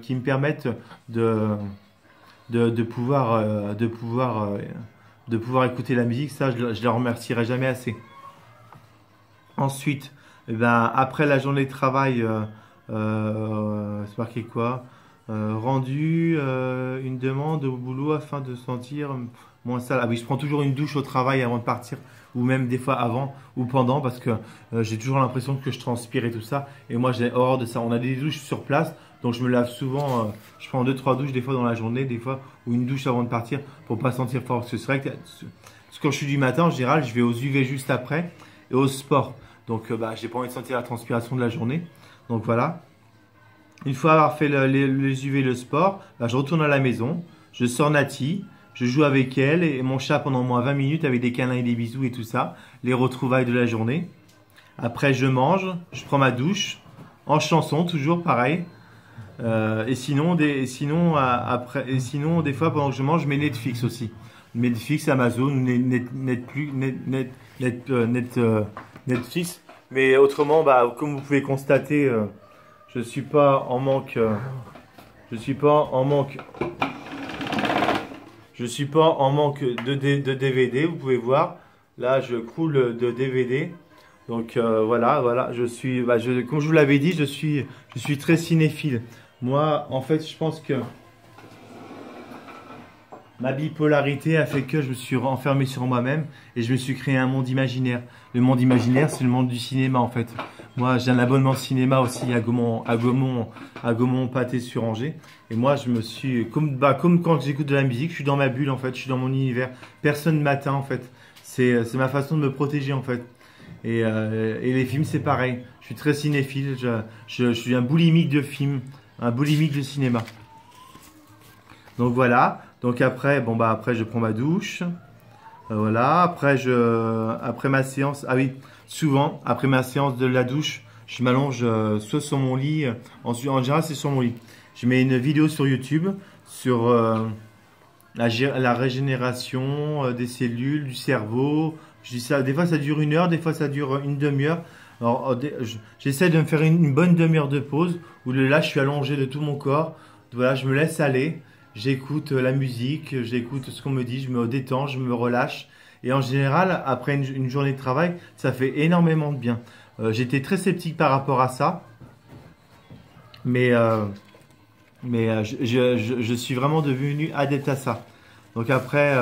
qui me permettent de, de pouvoir, de pouvoir écouter la musique. Ça, je ne les remercierai jamais assez. Ensuite, eh ben, après la journée de travail, c'est marqué quoi? Rendu une demande au boulot afin de sentir moins sale. Ah oui, je prends toujours une douche au travail avant de partir, ou même des fois avant ou pendant, parce que j'ai toujours l'impression que je transpire et tout ça. Et moi, j'ai horreur de ça. On a des douches sur place, donc je me lave souvent. Je prends deux, trois douches des fois dans la journée, des fois, ou une douche avant de partir pour pas sentir fort. Parce que c'est vrai que quand je suis du matin, en général, je vais aux UV juste après et au sport. Donc, bah, j'ai pas envie de sentir la transpiration de la journée. Donc voilà. Une fois avoir fait les UV et le sport, bah, je retourne à la maison, je sors Nati, je joue avec elle et mon chat pendant au moins 20 minutes avec des câlins et des bisous et tout ça, les retrouvailles de la journée. Après, je mange, je prends ma douche, en chanson, toujours pareil. Et sinon, après, et sinon, des fois, pendant que je mange, je mets Netflix aussi. Netflix, Amazon, Netflix. Mais autrement, bah, comme vous pouvez constater, je suis pas en manque. Je suis pas en manque. Je suis pas en manque de DVD. Vous pouvez voir. Là, je croule de DVD. Donc voilà, voilà. Je suis, bah, comme je vous l'avais dit, je suis très cinéphile. Moi, en fait, je pense que ma bipolarité a fait que je me suis enfermé sur moi-même et je me suis créé un monde imaginaire. Le monde imaginaire, c'est le monde du cinéma en fait. Moi, j'ai un abonnement cinéma aussi à Gaumont Pâté sur Angers. Et moi, je me suis, comme quand j'écoute de la musique, je suis dans ma bulle en fait, je suis dans mon univers. Personne ne m'atteint en fait. C'est ma façon de me protéger en fait. Et les films, c'est pareil. Je suis très cinéphile. Je suis un boulimique de films, un boulimique de cinéma. Donc voilà. Donc après, bon bah après je prends ma douche. Voilà. Après ma séance. Ah oui, souvent après ma séance de la douche, je m'allonge soit sur mon lit. En général, c'est sur mon lit. Je mets une vidéo sur YouTube sur la régénération des cellules, du cerveau. Je dis ça. Des fois, ça dure une heure. Des fois, ça dure une demi-heure. Alors, j'essaie de me faire une bonne demi-heure de pause où là, je suis allongé de tout mon corps. Voilà, je me laisse aller. J'écoute la musique, j'écoute ce qu'on me dit, je me détends, je me relâche. Et en général, après une journée de travail, ça fait énormément de bien. J'étais très sceptique par rapport à ça, mais, je suis vraiment devenu adepte à ça. Donc après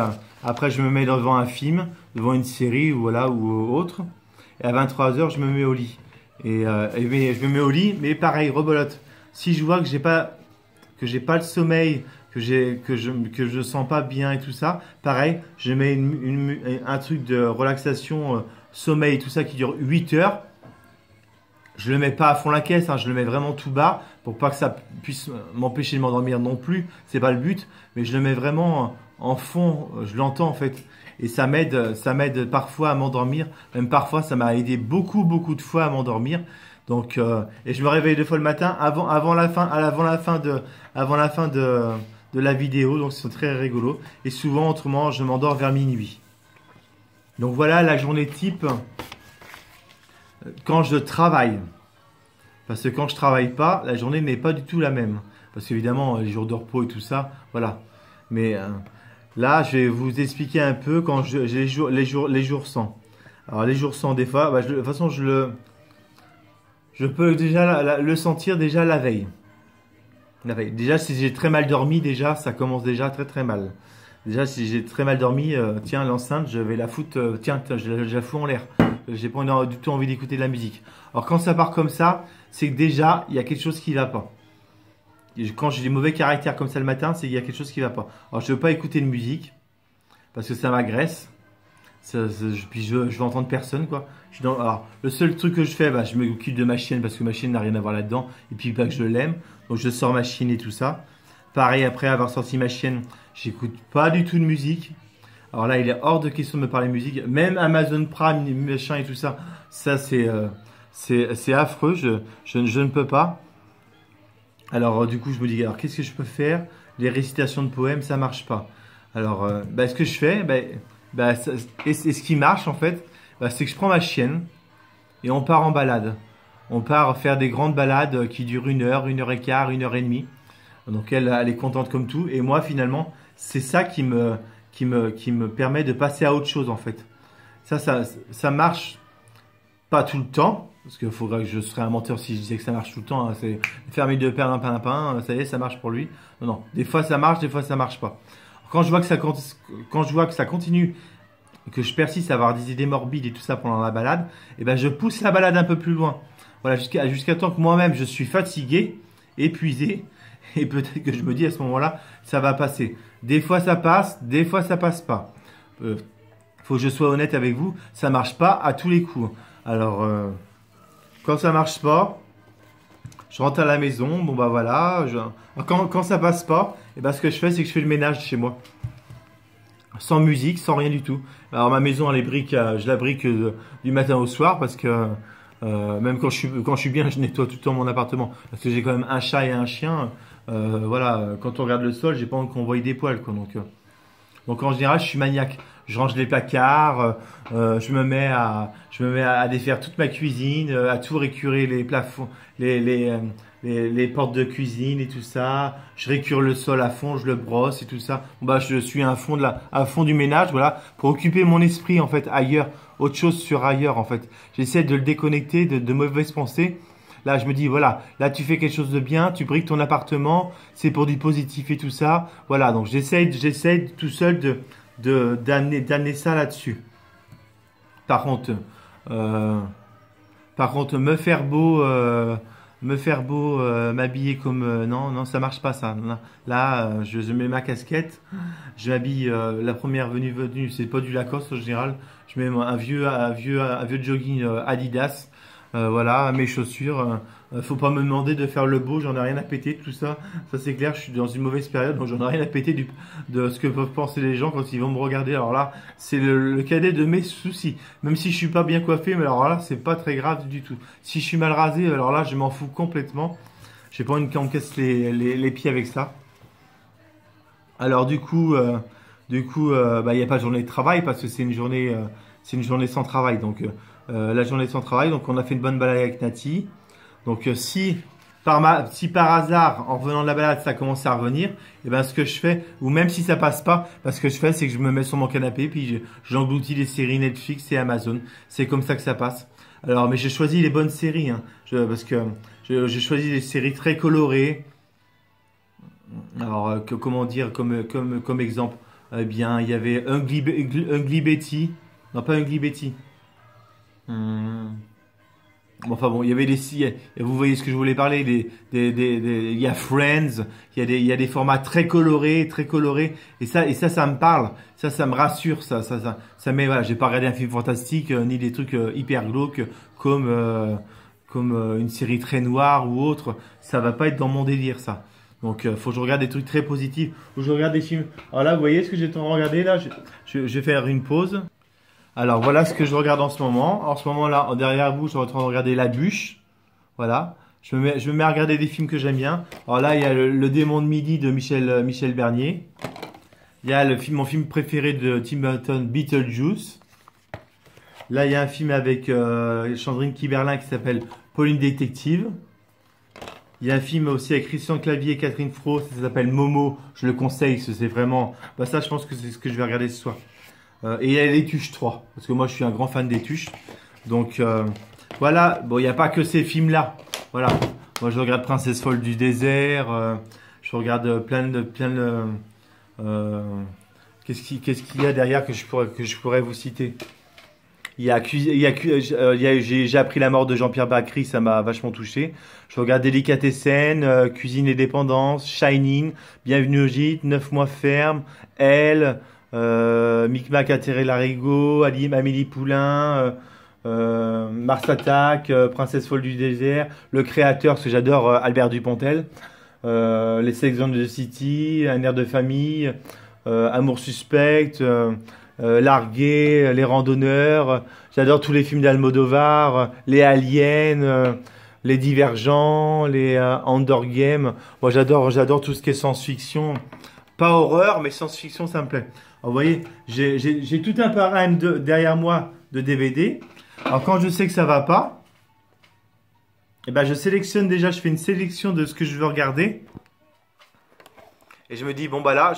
je me mets devant un film, devant une série ou, voilà, ou autre. Et à 23 h, je me mets au lit. Je me mets au lit, mais pareil, rebolote. Si je vois que j'ai pas le sommeil, que je sens pas bien et tout ça, pareil, je mets un truc de relaxation, sommeil et tout ça qui dure 8 heures. Je le mets pas à fond la caisse, hein, je le mets vraiment tout bas pour pas que ça puisse m'empêcher de m'endormir non plus. C'est pas le but, mais je le mets vraiment en fond, je l'entends en fait. Et ça m'aide parfois à m'endormir. Même parfois, ça m'a aidé beaucoup, beaucoup de fois à m'endormir. Donc, et je me réveille deux fois le matin avant la fin de la vidéo. Donc, c'est très rigolo. Et souvent, autrement, je m'endors vers minuit. Donc, voilà la journée type quand je travaille. Parce que quand je travaille pas, la journée n'est pas du tout la même. Parce qu'évidemment, les jours de repos et tout ça, voilà. Mais là, je vais vous expliquer un peu quand j'ai les jours sans. Alors, les jours sans, des fois, bah, de toute façon, je peux déjà le sentir déjà la veille. La veille. Déjà, si j'ai très mal dormi, déjà, ça commence déjà très très mal. Déjà, si j'ai très mal dormi, tiens, l'enceinte, je vais la foutre, je la fous en l'air. J'ai pas du tout envie d'écouter de la musique. Alors, quand ça part comme ça, c'est que déjà, il y a quelque chose qui va pas. Et quand j'ai des mauvais caractères comme ça le matin, c'est qu'il y a quelque chose qui va pas. Alors, je veux pas écouter de musique parce que ça m'agresse. Puis je vais entendre personne quoi. Alors, le seul truc que je fais, bah, je m'occupe de ma chienne parce que ma chienne n'a rien à voir là-dedans. Et puis pas que je l'aime. Donc je sors ma chienne et tout ça. Pareil, après avoir sorti ma chienne, j'écoute pas du tout de musique. Alors là, il est hors de question de me parler de musique. Même Amazon Prime, machin et tout ça, ça c'est affreux. Je ne peux pas. Alors du coup, je me dis, alors qu'est-ce que je peux faire? Les récitations de poèmes, ça marche pas. Alors, bah, ce que je fais, et ce qui marche en fait, bah, c'est que je prends ma chienne et on part en balade. On part faire des grandes balades qui durent une heure et quart, une heure et demie. Donc elle est contente comme tout. Et moi, finalement, c'est ça qui me permet de passer à autre chose, en fait. Ça marche pas tout le temps. Parce qu'il faudrait que je serais un menteur si je disais que ça marche tout le temps, hein. C'est fermer deux paires d'un pain à pain, ça y est, ça marche pour lui. Non, non. Des fois ça marche, des fois ça marche pas. Quand je vois que ça continue, que je persiste à avoir des idées morbides et tout ça pendant la balade, et ben je pousse la balade un peu plus loin. Voilà, jusqu'à temps que moi-même je suis fatigué, épuisé, et peut-être que je me dis à ce moment-là, ça va passer. Des fois ça passe, des fois ça passe pas. Faut que je sois honnête avec vous, ça marche pas à tous les coups. Alors, quand ça marche pas, je rentre à la maison, bon bah voilà. Quand ça passe pas, et ben ce que je fais, c'est que je fais le ménage chez moi. Sans musique, sans rien du tout. Alors ma maison, je la brique du matin au soir parce que même quand je suis bien, je nettoie tout le temps mon appartement. Parce que j'ai quand même un chat et un chien. Voilà, quand on regarde le sol, j'ai pas envie qu'on voie des poils, quoi. Donc en général, je suis maniaque. Je range les placards, je me mets à défaire toute ma cuisine, à tout récurer les plafonds, les portes de cuisine et tout ça. Je récure le sol à fond, je le brosse et tout ça. Bon, bah, je suis à fond du ménage, voilà, pour occuper mon esprit en fait ailleurs, autre chose sur ailleurs en fait. J'essaie de le déconnecter de mauvaises pensées. Là, je me dis, voilà, là, tu fais quelque chose de bien, tu briques ton appartement, c'est pour du positif et tout ça. Voilà, donc j'essaie tout seul d'amener ça là-dessus. Par contre, euh, m'habiller comme, non, non, ça marche pas ça. Là, je mets ma casquette, je m'habille, la première venue, c'est pas du Lacoste en général. Je mets un vieux jogging Adidas. Voilà, mes chaussures. Faut pas me demander de faire le beau, j'en ai rien à péter de tout ça. Ça c'est clair, je suis dans une mauvaise période, donc j'en ai rien à péter de ce que peuvent penser les gens quand ils vont me regarder. Alors là, c'est le cadet de mes soucis. Même si je suis pas bien coiffé, mais alors là, c'est pas très grave du tout. Si je suis mal rasé, alors là, je m'en fous complètement. J'ai pas envie qu'on me casse les pieds avec ça. Alors bah, il n'y a pas de journée de travail parce que c'est une journée sans travail. Donc la journée sans travail, donc on a fait une bonne balade avec Nati. Donc si par hasard en revenant de la balade ça commence à revenir, et ben ce que je fais, ou même si ça passe pas, ce que je fais c'est que je me mets sur mon canapé puis j'engloutis les séries Netflix et Amazon. C'est comme ça que ça passe. Alors mais j'ai choisi les bonnes séries, hein, parce que j'ai choisi des séries très colorées. Alors, comment dire comme exemple? Eh bien, il y avait Ugly Betty. Non, pas Ugly Betty. Hum, Bon, enfin bon, il y avait vous voyez ce que je voulais parler, il y a Friends, il y a des formats très colorés, et ça me parle, ça me rassure, voilà, j'ai pas regardé un film fantastique, ni des trucs hyper glauques, comme une série très noire ou autre, ça va pas être dans mon délire, ça. Donc, faut que je regarde des trucs très positifs, faut que je regarde des films. Alors là, vous voyez ce que j'ai en train de regarder, là, je vais faire une pause. Alors voilà ce que je regarde en ce moment. En ce moment-là, derrière vous, je suis en train de regarder La Bûche. Voilà. Je me mets à regarder des films que j'aime bien. Alors là, il y a le Démon de Midi de Michel Bernier. Il y a mon film préféré de Tim Burton, Beetlejuice. Là, il y a un film avec Sandrine Kiberlin qui s'appelle Pauline Détective. Il y a un film aussi avec Christian Clavier et Catherine Fro, ça s'appelle Momo. Je le conseille, c'est vraiment... Bah ça, je pense que c'est ce que je vais regarder ce soir. Et il y a les Tuches 3, parce que moi je suis un grand fan des Tuches. Donc voilà, bon, il n'y a pas que ces films-là. Voilà, moi je regarde Princesse folle du désert, je regarde plein de qu'est-ce qu'il y a derrière que je pourrais vous citer? J'ai appris la mort de Jean-Pierre Bacry, ça m'a vachement touché. Je regarde Délicatessen, Cuisine et Dépendance, Shining, Bienvenue au Gîte, 9 mois ferme, Elle, Micmac Atterré Larigot, Amélie Poulain, Mars Attack, Princesse folle du désert, Le Créateur, parce que j'adore Albert Dupontel, Les Sex and the City, Un air de famille, Amour suspect, Largué, Les Randonneurs. J'adore tous les films d'Almodovar, les Aliens, les Divergents, les Hunger Games. Moi, j'adore tout ce qui est science-fiction. Pas horreur, mais science-fiction, ça me plaît. Alors, vous voyez, j'ai tout un parrain derrière moi de DVD. Alors, quand je sais que ça va pas, eh ben, je fais une sélection de ce que je veux regarder. Et je me dis, bon bah là,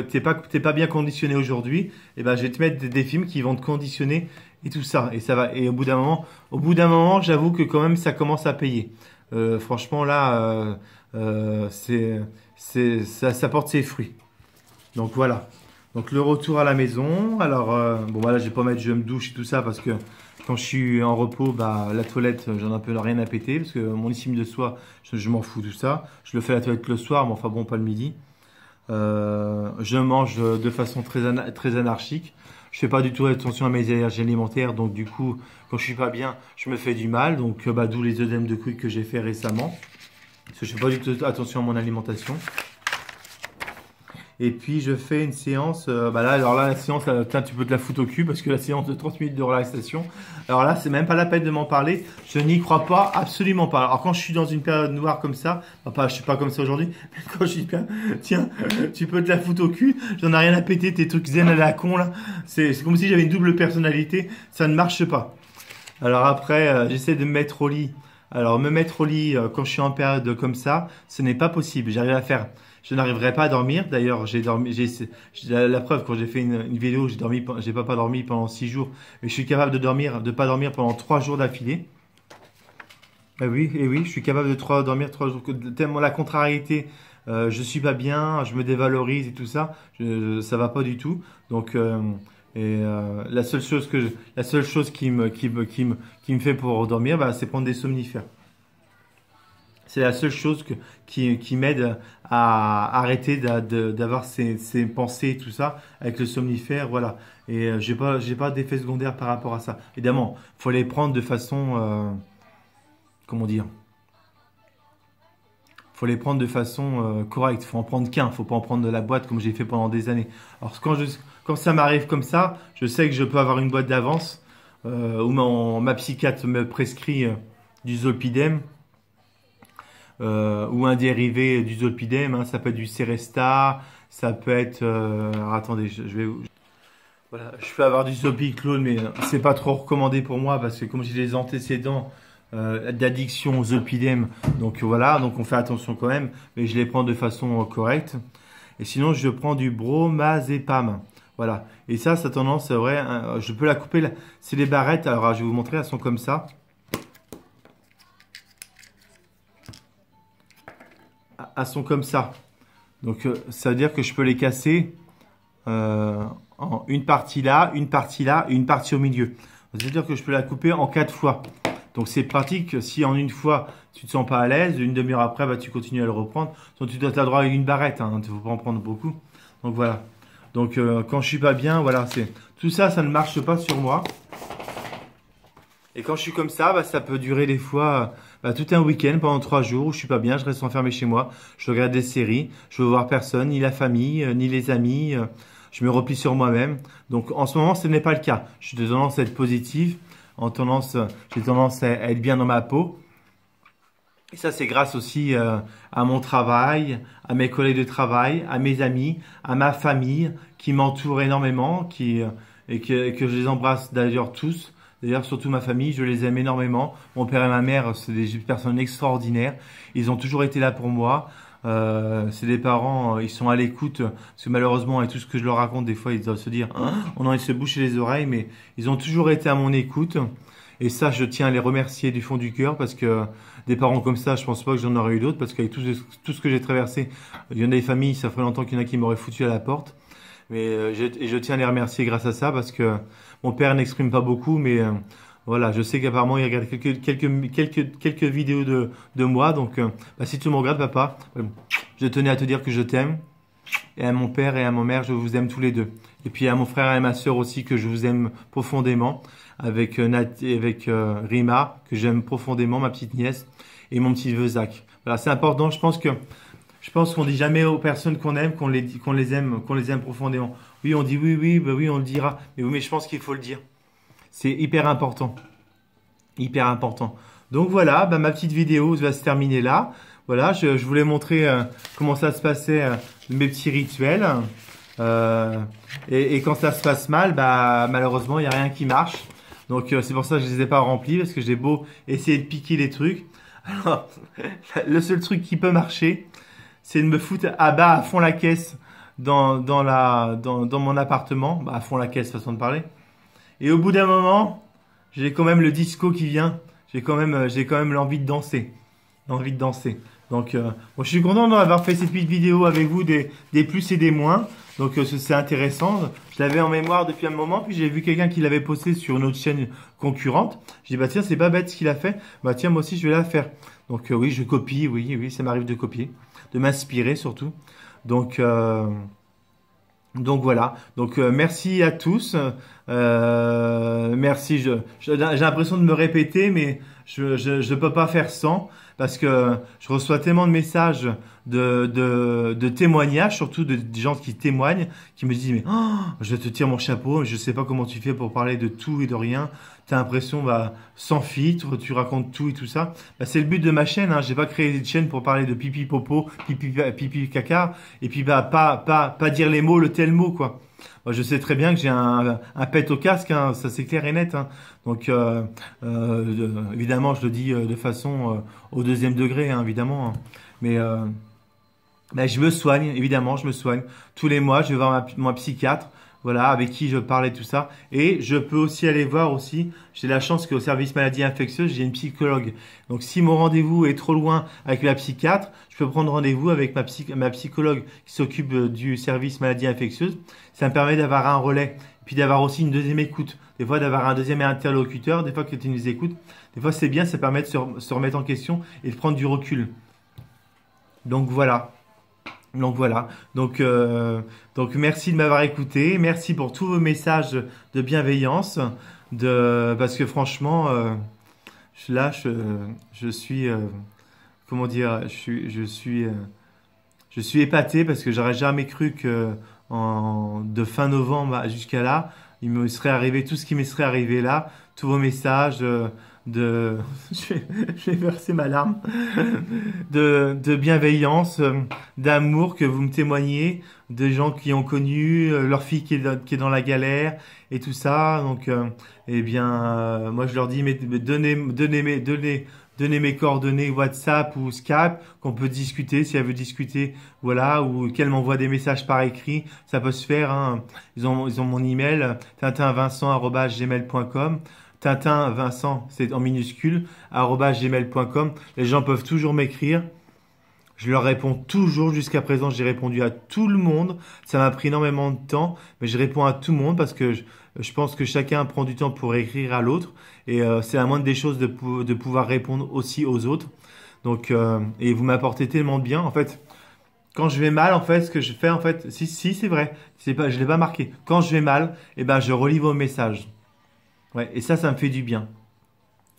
t'es pas bien conditionné aujourd'hui, et ben je vais te mettre des films qui vont te conditionner et tout ça. Et ça va. Et au bout d'un moment, j'avoue que quand même ça commence à payer. Franchement là, ça porte ses fruits. Donc voilà. Donc le retour à la maison. Alors bon voilà, je vais pas mettre je me douche et tout ça parce que quand je suis en repos, bah la toilette, j'en ai un peu rien à péter parce que mon estime de soi, je m'en fous tout ça. Je le fais à la toilette le soir, mais enfin bon, pas le midi. Je mange de façon très anarchique. Je fais pas du tout attention à mes allergies alimentaires, donc du coup, quand je suis pas bien, je me fais du mal. Donc bah, d'où les œdèmes de couilles que j'ai fait récemment. Parce que je fais pas du tout attention à mon alimentation. Et puis je fais une séance, bah là, alors là la séance, tiens, tu peux te la foutre au cul parce que la séance de 30 minutes de relaxation, alors là c'est même pas la peine de m'en parler, je n'y crois pas, absolument pas. Alors quand je suis dans une période noire comme ça, je suis pas comme ça aujourd'hui, mais quand je suis bien, tiens, tu peux te la foutre au cul, j'en ai rien à péter, tes trucs zen à la con là, c'est comme si j'avais une double personnalité, ça ne marche pas. Alors après, j'essaie de me mettre au lit. Alors me mettre au lit quand je suis en période comme ça, ce n'est pas possible. J'arrive à faire, je n'arriverai pas à dormir. D'ailleurs, j'ai dormi, la preuve quand j'ai fait une vidéo, j'ai pas dormi pendant 6 jours, mais je suis capable de pas dormir pendant 3 jours d'affilée. Ah oui, et oui, je suis capable de dormir 3 jours. Tellement la contrariété, je suis pas bien, je me dévalorise et tout ça, ça va pas du tout. Donc la seule chose qui me fait pour dormir, bah, c'est prendre des somnifères. C'est la seule chose qui m'aide à arrêter d'avoir ces pensées et tout ça avec le somnifère, voilà. Et j'ai pas d'effet secondaire par rapport à ça. Évidemment, faut les prendre de façon, comment dire, faut les prendre de façon correcte. Faut en prendre qu'un, faut pas en prendre de la boîte comme j'ai fait pendant des années. Alors quand ça m'arrive comme ça, je sais que je peux avoir une boîte d'avance où ma psychiatre me prescrit du zolpidem. Ou un dérivé du zolpidem, hein, ça peut être du Seresta, ça peut être alors attendez, voilà, je peux avoir du zolpiclone, mais c'est pas trop recommandé pour moi parce que comme j'ai des antécédents d'addiction au zolpidem, donc voilà, donc on fait attention quand même, mais je les prends de façon correcte. Et sinon je prends du bromazépam, voilà, et ça a tendance, c'est vrai, hein, je peux la couper là. C'est les barrettes, alors je vais vous montrer, elles sont comme ça. Elles sont comme ça. Donc ça veut dire que je peux les casser en une partie là, une partie là et une partie au milieu. Ça veut dire que je peux la couper en 4 fois. Donc c'est pratique si en une fois tu te sens pas à l'aise, une demi-heure après bah, tu continues à le reprendre. Donc tu dois avoir droit à une barrette, hein, il ne faut pas en prendre beaucoup. Donc voilà. Donc quand je suis pas bien, voilà, c'est tout ça, ça ne marche pas sur moi. Et quand je suis comme ça, bah, ça peut durer des fois bah, tout un week-end pendant 3 jours où je suis pas bien, je reste enfermé chez moi, je regarde des séries, je veux voir personne, ni la famille, ni les amis, je me replie sur moi-même. Donc en ce moment, ce n'est pas le cas. Je suis de tendance à être positif, j'ai tendance à être bien dans ma peau. Et ça, c'est grâce aussi à mon travail, à mes collègues de travail, à mes amis, à ma famille qui m'entoure énormément, et que je les embrasse d'ailleurs tous. D'ailleurs, surtout ma famille, je les aime énormément. Mon père et ma mère, c'est des personnes extraordinaires. Ils ont toujours été là pour moi. C'est des parents, ils sont à l'écoute. Parce que malheureusement, avec tout ce que je leur raconte, des fois, ils doivent se dire, hein, on a envie de se boucher les oreilles, mais ils ont toujours été à mon écoute. Et ça, je tiens à les remercier du fond du cœur parce que des parents comme ça, je pense pas que j'en aurais eu d'autres parce qu'avec tout ce que j'ai traversé, il y en a des familles, ça ferait longtemps qu'il y en a qui m'auraient foutu à la porte. Mais je tiens à les remercier grâce à ça parce que mon père n'exprime pas beaucoup, mais voilà, je sais qu'apparemment il regarde quelques vidéos de moi. Donc, bah, si tu me regardes, papa, je tenais à te dire que je t'aime. Et à mon père et à ma mère, je vous aime tous les deux. Et puis à mon frère et à ma sœur aussi, que je vous aime profondément. Avec Rima, que j'aime profondément, ma petite nièce, et mon petit neveu Zach. Voilà, c'est important. Je pense qu'on dit jamais aux personnes qu'on aime qu'on les aime profondément. Oui, on dit oui, bah oui, on le dira. Mais oui, mais je pense qu'il faut le dire. C'est hyper important. Hyper important. Donc voilà, bah, ma petite vidéo va se terminer là. Voilà, je voulais montrer comment ça se passait, mes petits rituels. Et quand ça se passe mal, bah, malheureusement, il n'y a rien qui marche. Donc c'est pour ça que je les ai pas remplis, parce que j'ai beau essayer de piquer les trucs. Alors, le seul truc qui peut marcher, c'est de me foutre à bas à fond la caisse dans mon appartement, bah, à fond la caisse, façon de parler. Et au bout d'un moment, j'ai quand même le disco qui vient. J'ai quand même l'envie de danser. L'envie de danser. Donc, bon, je suis content d'avoir fait cette petite vidéo avec vous des plus et des moins. Donc, c'est intéressant. Je l'avais en mémoire depuis un moment. Puis, j'ai vu quelqu'un qui l'avait posté sur une autre chaîne concurrente. Je dis, bah tiens, c'est pas bête ce qu'il a fait. Bah tiens, moi aussi, je vais la faire. Donc, oui, je copie. Oui, ça m'arrive de copier. De m'inspirer surtout. Donc, voilà. Donc merci à tous. Merci. J'ai l'impression de me répéter, mais je peux pas faire sans parce que je reçois tellement de messages de témoignages, surtout de gens qui témoignent, qui me disent mais oh, je te tire mon chapeau, je sais pas comment tu fais pour parler de tout et de rien. T'as l'impression bah sans filtre, tu racontes tout et tout ça. Bah, c'est le but de ma chaîne. Hein. J'ai pas créé une chaîne pour parler de pipi popo, pipi caca, et puis bah pas dire les mots, le tel mot quoi. Moi, je sais très bien que j'ai un pet au casque, hein, ça c'est clair et net. Hein. Donc évidemment, je le dis de façon au deuxième degré, hein, évidemment. Hein. Mais ben, je me soigne, évidemment, je me soigne. Tous les mois, je vais voir mon psychiatre, voilà, avec qui je parlais tout ça. Et je peux aussi aller voir aussi, j'ai la chance qu'au service maladie infectieuse, j'ai une psychologue. Donc, si mon rendez-vous est trop loin avec la psychiatre, je peux prendre rendez-vous avec ma psychologue qui s'occupe du service maladie infectieuse. Ça me permet d'avoir un relais, puis d'avoir aussi une deuxième écoute. Des fois, d'avoir un deuxième interlocuteur, des fois que tu nous écoutes. Des fois, c'est bien, ça permet de se remettre en question et de prendre du recul. Donc, voilà. Donc merci de m'avoir écouté. Merci pour tous vos messages de bienveillance. Parce que franchement, je suis, comment dire, je suis épaté parce que j'aurais jamais cru que de fin novembre jusqu'à là, il me serait arrivé tout ce qui me serait arrivé là, tous vos messages je vais verser ma larme, de bienveillance, d'amour que vous me témoignez, de gens qui ont connu leur fille qui est dans la galère et tout ça. Donc, eh bien, moi je leur dis, mais donnez mes coordonnées WhatsApp ou Skype qu'on peut discuter si elle veut discuter, voilà, ou qu'elle m'envoie des messages par écrit, ça peut se faire. Hein. Ils ont mon email tintinvincent@gmail.com. Tintin Vincent, c'est en minuscule, @gmail.com. Les gens peuvent toujours m'écrire. Je leur réponds toujours. Jusqu'à présent, j'ai répondu à tout le monde. Ça m'a pris énormément de temps, mais je réponds à tout le monde parce que je pense que chacun prend du temps pour écrire à l'autre. Et c'est la moindre des choses de pouvoir répondre aussi aux autres. Donc, et vous m'apportez tellement de bien. En fait, quand je vais mal, en fait, ce que je fais, en fait, si c'est vrai, je l'ai pas marqué. Quand je vais mal, eh ben, je relis vos messages. Ouais, et ça me fait du bien.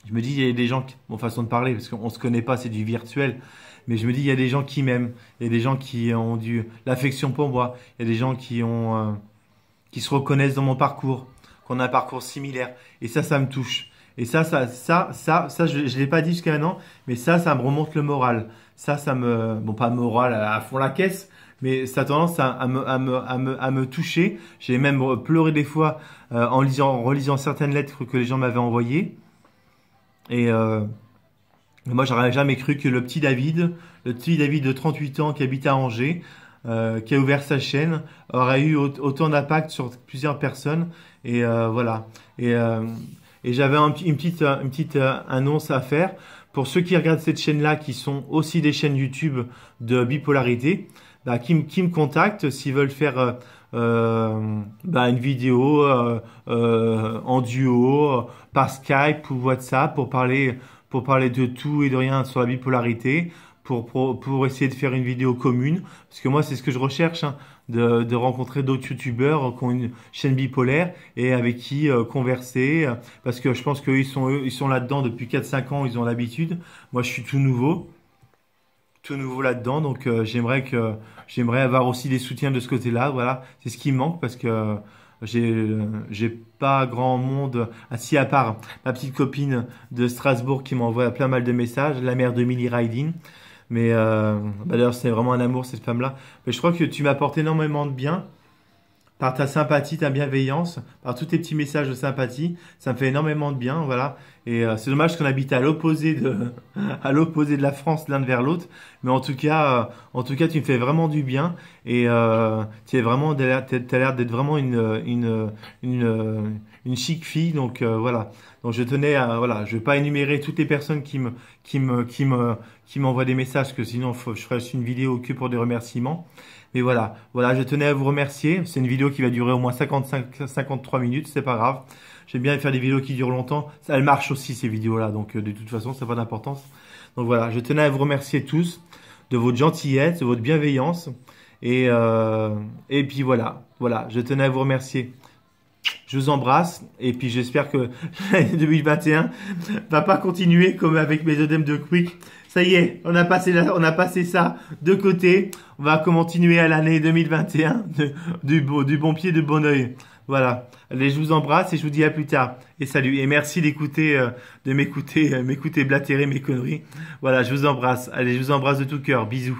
Je me dis, il y a des gens, bon, façon de parler, parce qu'on se connaît pas, c'est du virtuel. Mais je me dis, il y a des gens qui m'aiment. Il y a des gens qui ont l'affection pour moi. Il y a des gens qui se reconnaissent dans mon parcours, qu'on a un parcours similaire. Et ça me touche. Et ça, je l'ai pas dit jusqu'à maintenant, mais ça me remonte le moral. Ça bon, pas moral à fond la caisse, mais ça a tendance à me toucher. J'ai même pleuré des fois en relisant certaines lettres que les gens m'avaient envoyées. Et moi, j'aurais jamais cru que le petit David de 38 ans qui habite à Angers, qui a ouvert sa chaîne, aurait eu autant d'impact sur plusieurs personnes. Et voilà. Et j'avais une petite annonce à faire. Pour ceux qui regardent cette chaîne-là, qui sont aussi des chaînes YouTube de bipolarité, bah, qui me contactent s'ils veulent faire une vidéo en duo, par Skype ou WhatsApp pour parler de tout et de rien sur la bipolarité, pour essayer de faire une vidéo commune. Parce que moi, c'est ce que je recherche, hein, de rencontrer d'autres youtubeurs qui ont une chaîne bipolaire et avec qui converser. Parce que je pense qu'eux, ils sont là-dedans depuis 4-5 ans, ils ont l'habitude. Moi, je suis tout nouveau là-dedans. Donc, j'aimerais avoir aussi des soutiens de ce côté-là. Voilà, c'est ce qui me manque parce que j'ai pas grand monde assis à part ma petite copine de Strasbourg qui m'envoie plein mal de messages, la mère de Millie Riding. Mais d'ailleurs, c'est vraiment un amour cette femme-là. Mais je crois que tu m'apportes énormément de bien par ta sympathie, ta bienveillance, par tous tes petits messages de sympathie. Ça me fait énormément de bien, voilà. Et c'est dommage qu'on habite à l'opposé à l'opposé de la France, l'un vers l'autre. Mais en tout cas, tu me fais vraiment du bien. Et tu es vraiment, t'as l'air d'être vraiment une chic fille. Donc voilà. Donc je tenais à, voilà, je vais pas énumérer toutes les personnes qui m'envoient des messages, parce que sinon je ferais une vidéo que pour des remerciements. Mais voilà, voilà, je tenais à vous remercier. C'est une vidéo qui va durer au moins 53 minutes, c'est pas grave. J'aime bien faire des vidéos qui durent longtemps. Elle marche aussi ces vidéos-là, donc de toute façon, ça n'a pas d'importance. Donc voilà, je tenais à vous remercier tous de votre gentillesse, de votre bienveillance. Et puis voilà, voilà, je tenais à vous remercier. Je vous embrasse et puis j'espère que l'année 2021 va pas continuer comme avec mes œdèmes de Quick. Ça y est, on a passé ça de côté. On va continuer à l'année 2021 du bon pied, de bon oeil. Voilà. Allez, je vous embrasse et je vous dis à plus tard. Et salut. Et merci de m'écouter blatérer mes conneries. Voilà, je vous embrasse. Allez, je vous embrasse de tout cœur. Bisous.